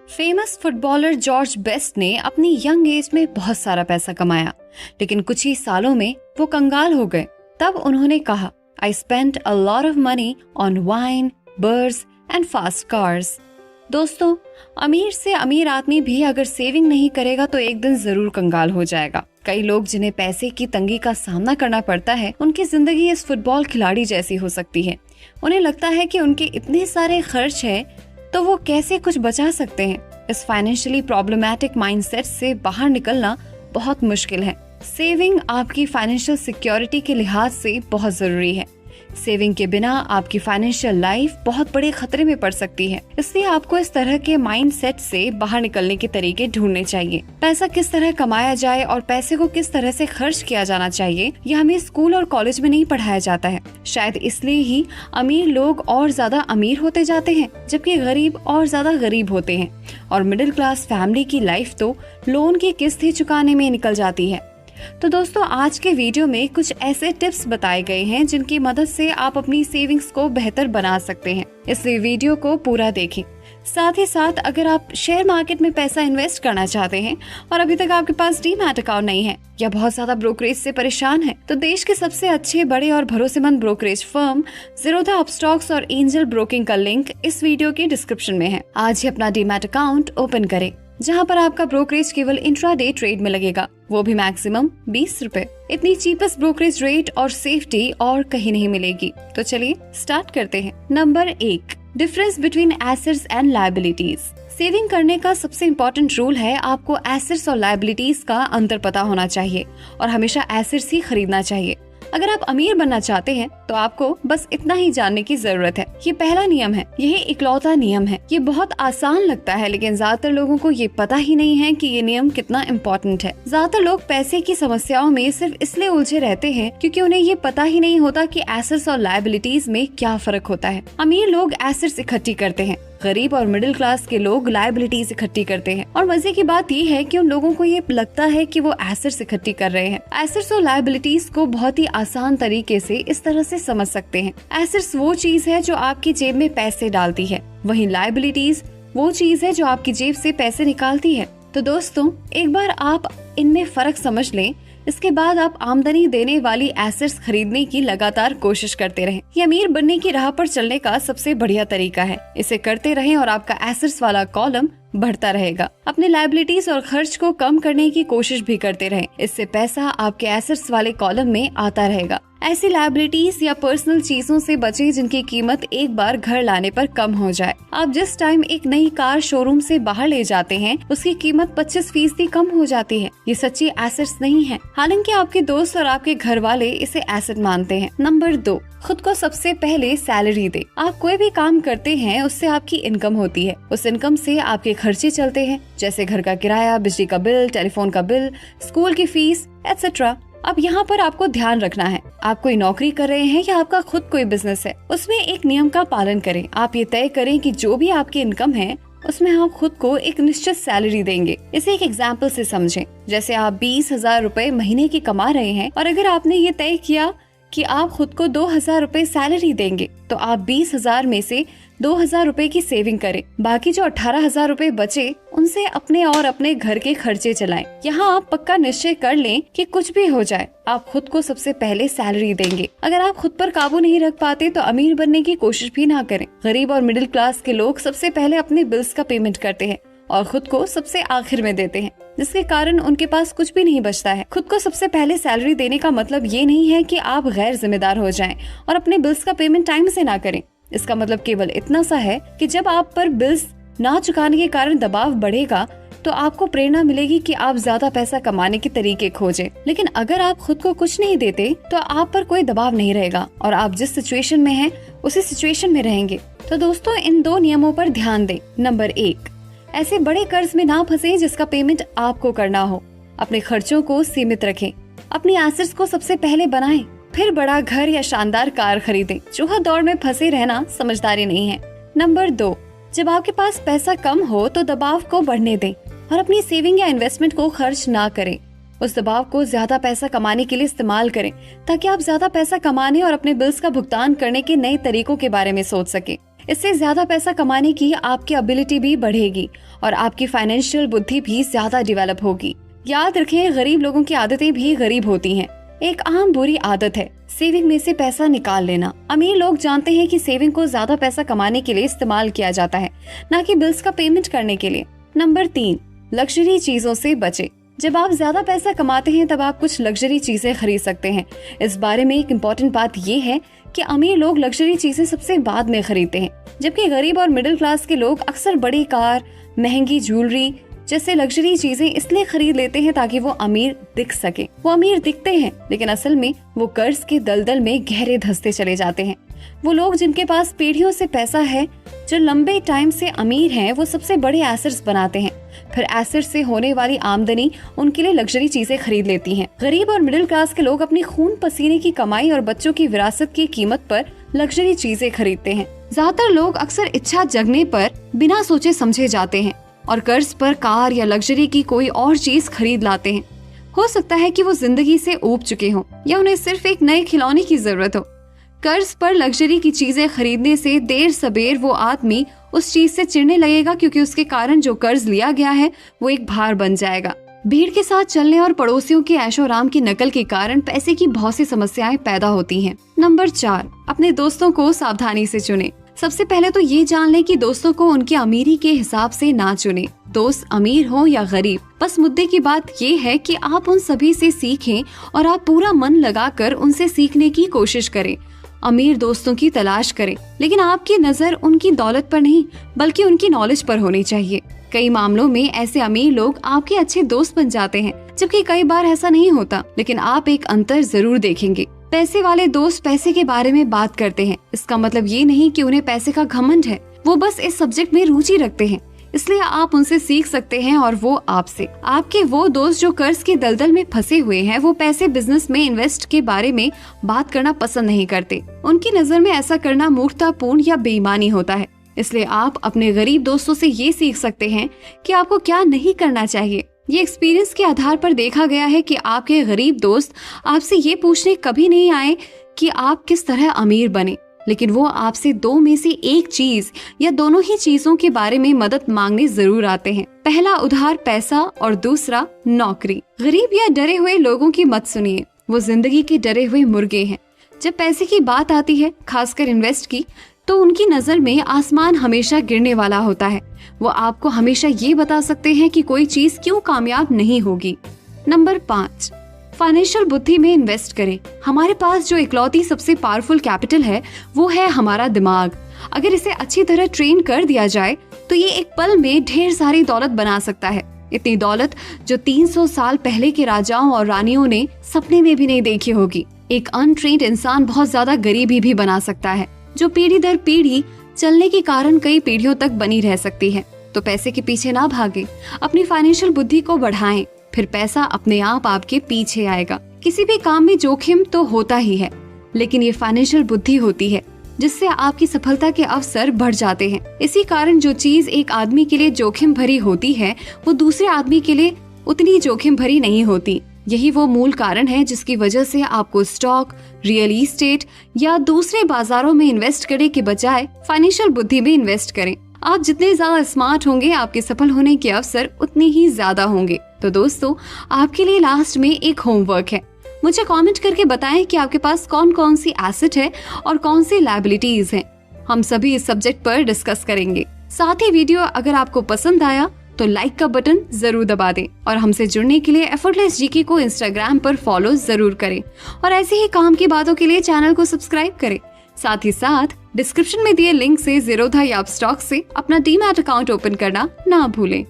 Famous footballer George best ने अपनी young age में बहुत सारा पैसा कमाया, लेकिन कुछ ही सालों में वो कंगाल हो गए। तब उन्होंने कहा, I spent a lot of money on wine, birds and fast cars। दोस्तों, अमीर से अमीर आदमी भी अगर सेविंग नहीं करेगा तो एक दिन जरूर कंगाल हो जाएगा। कई लोग जिन्हें पैसे की तंगी का सामना करना पड़ता है, उनकी जिंदगी इस फुटबॉल खिलाड़ी जैसी हो सकती है। उन्हें लगता है कि उनके इतने सारे खर्च हैं, तो वो कैसे कुछ बचा सकते हैं। इस फाइनेंशियली प्रॉब्लमैटिक माइंडसेट से बाहर निकलना बहुत मुश्किल है। सेविंग आपकी फाइनेंशियल सिक्योरिटी के लिहाज से बहुत जरूरी है। सेविंग के बिना आपकी फाइनेंशियल लाइफ बहुत बड़े खतरे में पड़ सकती है। इसलिए आपको इस तरह के माइंडसेट से बाहर निकलने के तरीके ढूंढने चाहिए। पैसा किस तरह कमाया जाए और पैसे को किस तरह से खर्च किया जाना चाहिए, यह हमें स्कूल और कॉलेज में नहीं पढ़ाया जाता है। शायद इसलिए ही अमीर लोग और ज्यादा अमीर होते जाते हैं, जबकि गरीब और ज्यादा गरीब होते हैं। और मिडिल क्लास फैमिली की लाइफ तो लोन की किस्त ही चुकाने में निकल जाती है। तो दोस्तों, आज के वीडियो में कुछ ऐसे टिप्स बताए गए हैं जिनकी मदद से आप अपनी सेविंग्स को बेहतर बना सकते हैं। इसलिए वीडियो को पूरा देखें। साथ ही साथ अगर आप शेयर मार्केट में पैसा इन्वेस्ट करना चाहते हैं और अभी तक आपके पास डीमैट अकाउंट नहीं है या बहुत ज्यादा ब्रोकरेज से परेशान हैं, तो देश के सबसे अच्छे, बड़े और भरोसेमंद ब्रोकरेज फर्म ज़ीरोधा अपस्टॉक्स और एंजल ब्रोकिंग का लिंक इस वीडियो के डिस्क्रिप्शन में है। आज ही अपना डीमैट अकाउंट ओपन करें, जहां पर आपका ब्रोकरेज केवल इंट्राडे ट्रेड में लगेगा, वो भी मैक्सिमम 20 रुपए। इतनी चीपेस्ट ब्रोकरेज रेट और सेफ्टी और कहीं नहीं मिलेगी। तो चलिए स्टार्ट करते हैं। Number 1, difference between assets and liabilities. Saving करने का सबसे इम्पोर्टेंट रूल है आपको एसेट्स और लायबिलिटीज का अंतर पता होना चाहिए और हमेशा एसेट्स ही खरीदना चाहिए। अगर आप अमीर बनना चाहते हैं तो आपको बस इतना ही जानने की जरूरत है। ये पहला नियम है, यही इकलौता नियम है। ये बहुत आसान लगता है, लेकिन ज्यादातर लोगों को ये पता ही नहीं है कि ये नियम कितना इम्पोर्टेंट है। ज्यादातर लोग पैसे की समस्याओं में सिर्फ इसलिए उलझे रहते हैं क्योंकि उन्हें ये पता ही नहीं होता कि एसेट्स और लायबिलिटीज में क्या फर्क होता है। अमीर लोग एसेट्स इकट्ठी करते हैं, गरीब और मिडिल क्लास के लोग लायबिलिटीज इकट्ठी करते हैं। और मजे की बात ये है कि उन लोगों को ये लगता है कि वो एसेट्स इकट्ठी कर रहे हैं। एसेट्स और लायबिलिटीज को बहुत ही आसान तरीके से इस तरह से समझ सकते हैं। एसेट्स वो चीज है जो आपकी जेब में पैसे डालती है, वहीं लायबिलिटीज वो चीज है जो आपकी जेब से पैसे निकालती है। तो दोस्तों, एक बार आप इनमें फर्क समझ लें, इसके बाद आप आमदनी देने वाली एसेट्स खरीदने की लगातार कोशिश करते रहें। ये अमीर बनने की राह पर चलने का सबसे बढ़िया तरीका है। इसे करते रहें और आपका एसेट्स वाला कॉलम बढ़ता रहेगा। अपने लायबिलिटीज और खर्च को कम करने की कोशिश भी करते रहें। इससे पैसा आपके एसेट्स वाले कॉलम में आता रहेगा। ऐसी लायबिलिटीज या पर्सनल चीजों से बचें जिनकी कीमत एक बार घर लाने पर कम हो जाए। आप जिस टाइम एक नई कार शोरूम से बाहर ले जाते हैं, उसकी कीमत 25% कम हो जाती है। ये सच्ची एसेट्स नहीं है, हालांकि आपके दोस्त और आपके घर वाले इसे एसेट मानते हैं। नंबर 2, खुद को सबसे पहले सैलरी दे। आप कोई भी काम करते हैं, उससे आपकी इनकम होती है। उस इनकम से आपके खर्चे चलते हैं, जैसे घर का किराया, बिजली का बिल, टेलीफोन का बिल, स्कूल की फीस एटसेट्रा। अब यहाँ पर आपको ध्यान रखना है, आप कोई नौकरी कर रहे हैं या आपका खुद कोई बिजनेस है, उसमें एक नियम का पालन करें। आप ये तय करें कि जो भी आपकी इनकम है उसमें आप खुद को एक निश्चित सैलरी देंगे। इसे एक एग्जाम्पल से समझें। जैसे आप 20,000 रुपए महीने की कमा रहे हैं और अगर आपने ये तय किया कि आप खुद को 2,000 रुपए सैलरी देंगे, तो आप 20,000 में से 2,000 रुपए की सेविंग करें। बाकी जो 18,000 रुपए बचे, उनसे अपने और अपने घर के खर्चे चलाएं। यहाँ आप पक्का निश्चय कर लें कि कुछ भी हो जाए, आप खुद को सबसे पहले सैलरी देंगे। अगर आप खुद पर काबू नहीं रख पाते तो अमीर बनने की कोशिश भी ना करें। गरीब और मिडिल क्लास के लोग सबसे पहले अपने बिल्स का पेमेंट करते हैं और खुद को सबसे आखिर में देते हैं, जिसके कारण उनके पास कुछ भी नहीं बचता है। खुद को सबसे पहले सैलरी देने का मतलब ये नहीं है कि आप गैर जिम्मेदार हो जाएं और अपने बिल्स का पेमेंट टाइम से ना करें। इसका मतलब केवल इतना सा है कि जब आप पर बिल्स ना चुकाने के कारण दबाव बढ़ेगा तो आपको प्रेरणा मिलेगी कि आप ज्यादा पैसा कमाने के तरीके खोजें। लेकिन अगर आप खुद को कुछ नहीं देते तो आप पर कोई दबाव नहीं रहेगा और आप जिस सिचुएशन में हैं उसी सिचुएशन में रहेंगे। तो दोस्तों, इन 2 नियमों पर ध्यान दें। नंबर 1, ऐसे बड़े कर्ज में ना फंसे जिसका पेमेंट आपको करना हो। अपने खर्चों को सीमित रखें। अपनी एसेट्स को सबसे पहले बनाएं, फिर बड़ा घर या शानदार कार खरीदें। चूहा दौड़ में फंसे रहना समझदारी नहीं है। नंबर 2, जब आपके पास पैसा कम हो तो दबाव को बढ़ने दें और अपनी सेविंग या इन्वेस्टमेंट को खर्च ना करें। उस दबाव को ज्यादा पैसा कमाने के लिए इस्तेमाल करें ताकि आप ज्यादा पैसा कमाने और अपने बिल्स का भुगतान करने के नए तरीकों के बारे में सोच सकें। इससे ज्यादा पैसा कमाने की आपकी एबिलिटी भी बढ़ेगी और आपकी फाइनेंशियल बुद्धि भी ज्यादा डेवलप होगी। याद रखें, गरीब लोगों की आदतें भी गरीब होती हैं। एक आम बुरी आदत है सेविंग में से पैसा निकाल लेना। अमीर लोग जानते हैं कि सेविंग को ज्यादा पैसा कमाने के लिए इस्तेमाल किया जाता है, ना कि बिल्स का पेमेंट करने के लिए। नंबर 3, लग्जरी चीजों से बचे। जब आप ज्यादा पैसा कमाते हैं तब आप कुछ लग्जरी चीजें खरीद सकते हैं। इस बारे में एक इम्पोर्टेंट बात ये है कि अमीर लोग लग्जरी चीजें सबसे बाद में खरीदते हैं, जबकि गरीब और मिडिल क्लास के लोग अक्सर बड़ी कार, महंगी ज्वेलरी जैसे लग्जरी चीजें इसलिए खरीद लेते हैं ताकि वो अमीर दिख सके। वो अमीर दिखते हैं, लेकिन असल में वो कर्ज के दलदल में गहरे धंसते चले जाते हैं। वो लोग जिनके पास पीढ़ियों से पैसा है, जो लंबे टाइम से अमीर हैं, वो सबसे बड़े एसेट्स बनाते हैं। फिर एसेट से होने वाली आमदनी उनके लिए लग्जरी चीजें खरीद लेती हैं। गरीब और मिडिल क्लास के लोग अपनी खून पसीने की कमाई और बच्चों की विरासत की कीमत पर लग्जरी चीजें खरीदते हैं। ज्यादातर लोग अक्सर इच्छा जगने पर बिना सोचे समझे जाते हैं और कर्ज पर कार या लग्जरी की कोई और चीज खरीद लाते हैं। हो सकता है कि वो जिंदगी से ऊब चुके हों या उन्हें सिर्फ एक नए खिलौने की जरूरत हो। कर्ज पर लग्जरी की चीजें खरीदने से देर सबेर वो आदमी उस चीज से चिढ़ने लगेगा, क्योंकि उसके कारण जो कर्ज लिया गया है वो एक भार बन जाएगा। भीड़ के साथ चलने और पड़ोसियों के ऐशोआराम की नकल के कारण पैसे की बहुत सी समस्याएं पैदा होती हैं। नंबर 4, अपने दोस्तों को सावधानी से चुने। सबसे पहले तो ये जान लें कि दोस्तों को उनकी अमीरी के हिसाब से ना चुने। दोस्त अमीर हो या गरीब, बस मुद्दे की बात ये है कि आप उन सभी से सीखें और आप पूरा मन लगाकर उनसे सीखने की कोशिश करें। अमीर दोस्तों की तलाश करें, लेकिन आपकी नजर उनकी दौलत पर नहीं बल्कि उनकी नॉलेज पर होनी चाहिए। कई मामलों में ऐसे अमीर लोग आपके अच्छे दोस्त बन जाते हैं, जबकि कई बार ऐसा नहीं होता। लेकिन आप एक अंतर जरूर देखेंगे। पैसे वाले दोस्त पैसे के बारे में बात करते हैं, इसका मतलब ये नहीं कि उन्हें पैसे का घमंड है। वो बस इस सब्जेक्ट में रुचि रखते हैं, इसलिए आप उनसे सीख सकते हैं और वो आपसे। आपके वो दोस्त जो कर्ज के दलदल में फंसे हुए हैं, वो पैसे बिजनेस में इन्वेस्ट के बारे में बात करना पसंद नहीं करते। उनकी नजर में ऐसा करना मूर्खतापूर्ण या बेईमानी होता है। इसलिए आप अपने गरीब दोस्तों से ये सीख सकते हैं कि आपको क्या नहीं करना चाहिए। ये एक्सपीरियंस के आधार पर देखा गया है कि आपके गरीब दोस्त आपसे ये पूछने कभी नहीं आए कि आप किस तरह अमीर बने, लेकिन वो आपसे दो में से एक चीज या दोनों ही चीजों के बारे में मदद मांगने जरूर आते हैं। पहला उधार पैसा और दूसरा नौकरी। गरीब या डरे हुए लोगों की मत सुनिए, वो जिंदगी के डरे हुए मुर्गे हैं। जब पैसे की बात आती है, खासकर इन्वेस्ट की, तो उनकी नजर में आसमान हमेशा गिरने वाला होता है। वो आपको हमेशा ये बता सकते हैं कि कोई चीज क्यों कामयाब नहीं होगी। नंबर 5, फाइनेंशियल बुद्धि में इन्वेस्ट करें। हमारे पास जो इकलौती सबसे पावरफुल कैपिटल है वो है हमारा दिमाग। अगर इसे अच्छी तरह ट्रेन कर दिया जाए तो ये एक पल में ढेर सारी दौलत बना सकता है। इतनी दौलत जो 300 साल पहले के राजाओं और रानियों ने सपने में भी नहीं देखी होगी। एक अनट्रेन्ड इंसान बहुत ज्यादा गरीबी भी बना सकता है, जो पीढ़ी दर पीढ़ी चलने के कारण कई पीढ़ियों तक बनी रह सकती है। तो पैसे के पीछे ना भागे, अपनी फाइनेंशियल बुद्धि को बढ़ाएं, फिर पैसा अपने आप आपके पीछे आएगा। किसी भी काम में जोखिम तो होता ही है, लेकिन ये फाइनेंशियल बुद्धि होती है जिससे आपकी सफलता के अवसर बढ़ जाते हैं। इसी कारण जो चीज एक आदमी के लिए जोखिम भरी होती है वो दूसरे आदमी के लिए उतनी जोखिम भरी नहीं होती। यही वो मूल कारण है जिसकी वजह से आपको स्टॉक, रियल एस्टेट या दूसरे बाजारों में इन्वेस्ट करने के बजाय फाइनेंशियल बुद्धि में इन्वेस्ट करें। आप जितने ज्यादा स्मार्ट होंगे, आपके सफल होने के अवसर उतने ही ज्यादा होंगे। तो दोस्तों, आपके लिए लास्ट में एक होमवर्क है। मुझे कमेंट करके बताएं कि आपके पास कौन कौन सी एसेट है और कौन सी लायबिलिटीज हैं। हम सभी इस सब्जेक्ट पर डिस्कस करेंगे। साथ ही वीडियो अगर आपको पसंद आया तो लाइक का बटन जरूर दबा दें और हमसे जुड़ने के लिए एफर्टलेस जीके को इंस्टाग्राम पर फॉलो जरूर करें और ऐसे ही काम की बातों के लिए चैनल को सब्सक्राइब करें। साथ ही साथ डिस्क्रिप्शन में दिए लिंक से ज़ीरोधा या अपस्टॉक से अपना डीमैट अकाउंट ओपन करना ना भूलें।